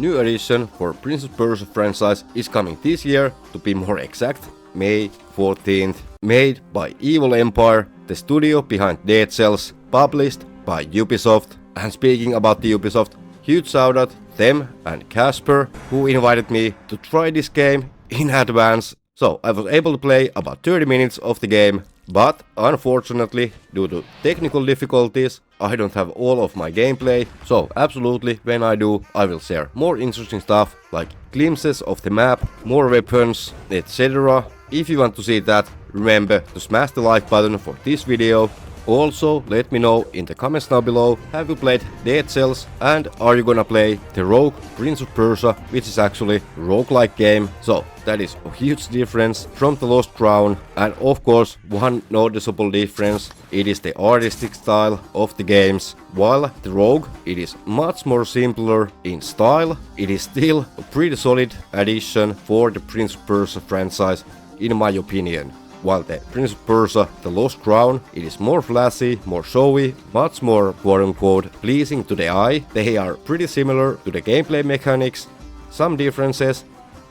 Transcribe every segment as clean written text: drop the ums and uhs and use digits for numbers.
New edition for Prince of Persia franchise is coming this year, to be more exact, May 14th. Made by Evil Empire, the studio behind Dead Cells, published by Ubisoft. And speaking about the Ubisoft, huge shout out them and Casper, who invited me to try this game in advance. So I was able to play about 30 minutes of the game, but unfortunately, due to technical difficulties, I don't have all of my gameplay. So absolutely, when I do, I will share more interesting stuff like glimpses of the map, more weapons, etc. If you want to see that, remember to smash the like button for this video. Also, let me know in the comments down below, have you played Dead Cells and are you gonna play the Rogue Prince of Persia, which is actually a roguelike game. So that is a huge difference from the Lost Crown, and of course one noticeable difference, it is the artistic style of the games. While the Rogue, it is much more simpler in style, it is still a pretty solid addition for the Prince of Persia franchise in my opinion. While the Prince of Persia, the Lost Crown, it is more flashy, more showy, much more quote-unquote pleasing to the eye. They are pretty similar to the gameplay mechanics, some differences,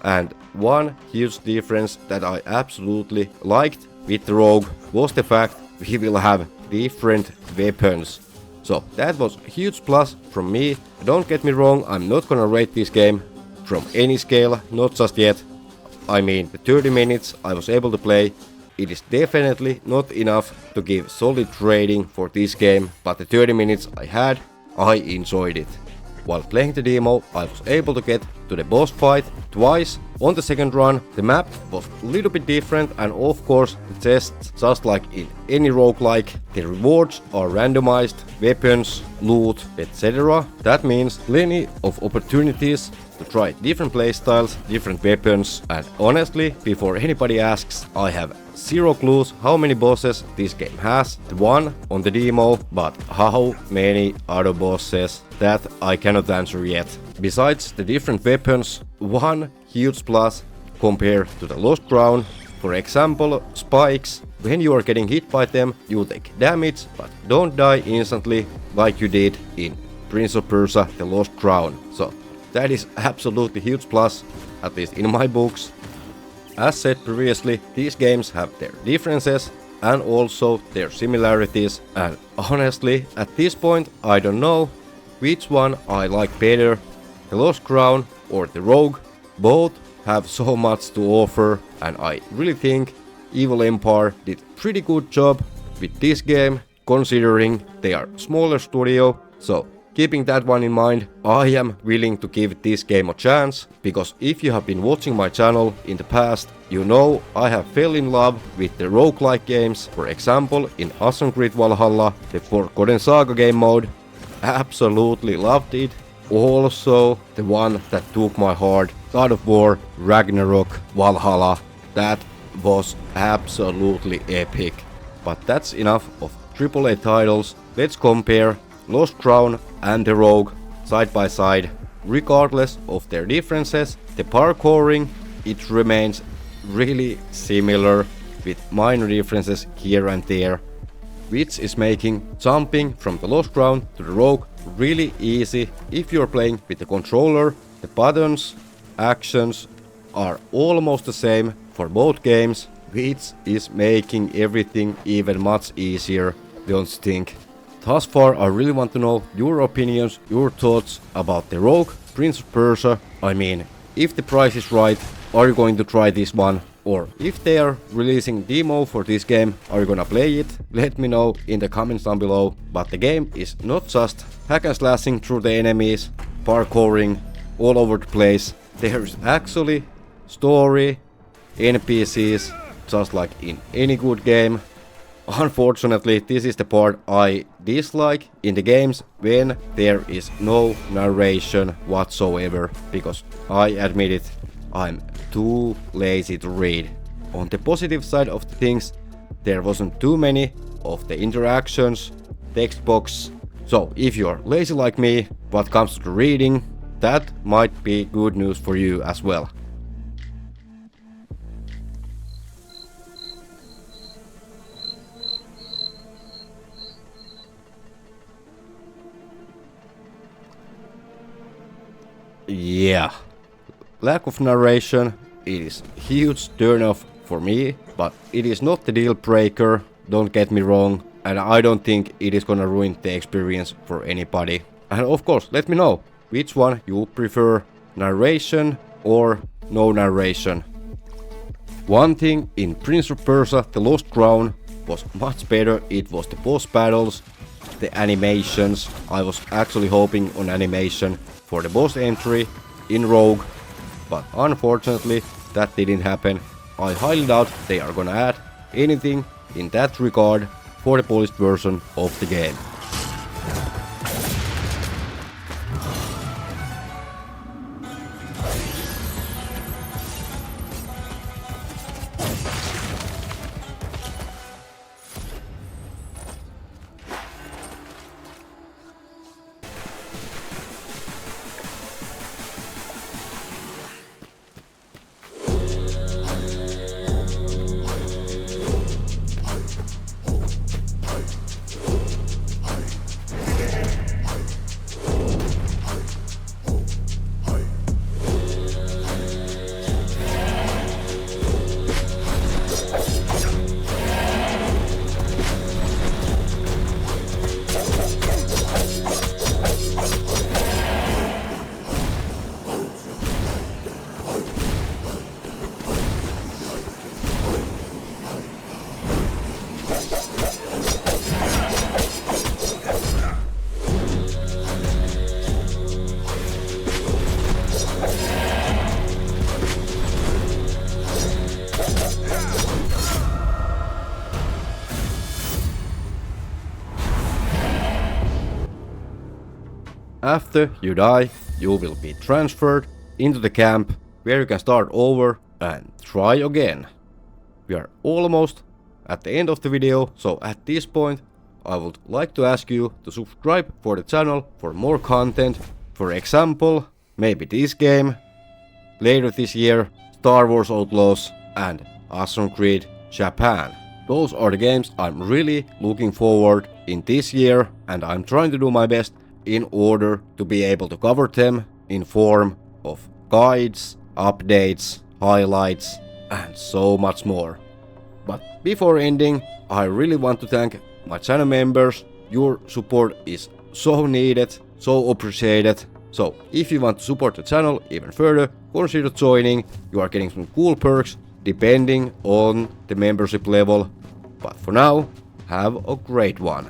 and one huge difference that I absolutely liked with the Rogue was the fact we will have different weapons. So that was a huge plus from me. Don't get me wrong, I'm not gonna rate this game from any scale, not just yet. I mean, the 30 minutes I was able to play, it is definitely not enough to give solid rating for this game, but the 30 minutes I had, I enjoyed it. While playing the demo, I was able to get to the boss fight twice. On the second run, the map was a little bit different, and of course the chests, just like in any roguelike, the rewards are randomized, weapons, loot, etc. That means plenty of opportunities to try different playstyles, different weapons, and honestly, before anybody asks, I have zero clues how many bosses this game has. The one on the demo, but how many other bosses, that I cannot answer yet. Besides the different weapons, one huge plus compared to the Lost Crown, for example, spikes. When you are getting hit by them, you take damage, but don't die instantly like you did in Prince of Persia, the Lost Crown. So that is absolutely huge plus, at least in my books. As said previously, these games have their differences and also their similarities, and honestly, at this point, I don't know which one I like better, the Lost Crown or the Rogue. Both have so much to offer, and I really think Evil Empire did a pretty good job with this game, considering they are a smaller studio. So keeping that one in mind, I am willing to give this game a chance, because if you have been watching my channel in the past, you know I have fell in love with the roguelike games. For example, in Assassin's Creed Valhalla, the Forgotten Saga game mode, absolutely loved it. Also, the one that took my heart, God of War Ragnarok Valhalla, that was absolutely epic. But that's enough of AAA titles. Let's compare Lost Crown and the Rogue side by side. Regardless of their differences, the parkouring, it remains really similar with minor differences here and there, which is making jumping from the Lost Crown to the Rogue really easy. If you're playing with the controller, the buttons, actions are almost the same for both games, which is making everything even much easier, don't you think? Thus far, I really want to know your opinions, your thoughts about the Rogue Prince of Persia. I mean, if the price is right, are you going to try this one? Or if they are releasing demo for this game, are you gonna play it? Let me know in the comments down below. But the game is not just hack and slashing through the enemies, parkouring all over the place. There's actually story, NPCs, just like in any good game. Unfortunately, this is the part I dislike in the games, when there is no narration whatsoever, because I admit it, I'm too lazy to read. On the positive side of the things, there wasn't too many of the interactions, text box. So if you're lazy like me, what comes to the reading, that might be good news for you as well. Yeah. Lack of narration, it is huge turn off for me, but it is not the deal breaker, don't get me wrong, and I don't think it is gonna ruin the experience for anybody. And of course, let me know which one you prefer, narration or no narration. One thing in Prince of Persia The Lost Crown was much better, it was the boss battles, the animations. I was actually hoping on animation for the boss entry in Rogue, but unfortunately that didn't happen. I highly doubt they are gonna add anything in that regard for the polished version of the game. After you die, you will be transferred into the camp where you can start over and try again. We are almost at the end of the video, so at this point I would like to ask you to subscribe for the channel for more content. For example, maybe this game, later this year, Star Wars Outlaws and Assassin's Creed Japan. Those are the games I'm really looking forward in this year, and I'm trying to do my best in order to be able to cover them in form of guides, updates, highlights and so much more. But before ending, I really want to thank my channel members. Your support is so needed, so appreciated. So if you want to support the channel even further, consider joining. You are getting some cool perks depending on the membership level. But for now, have a great one.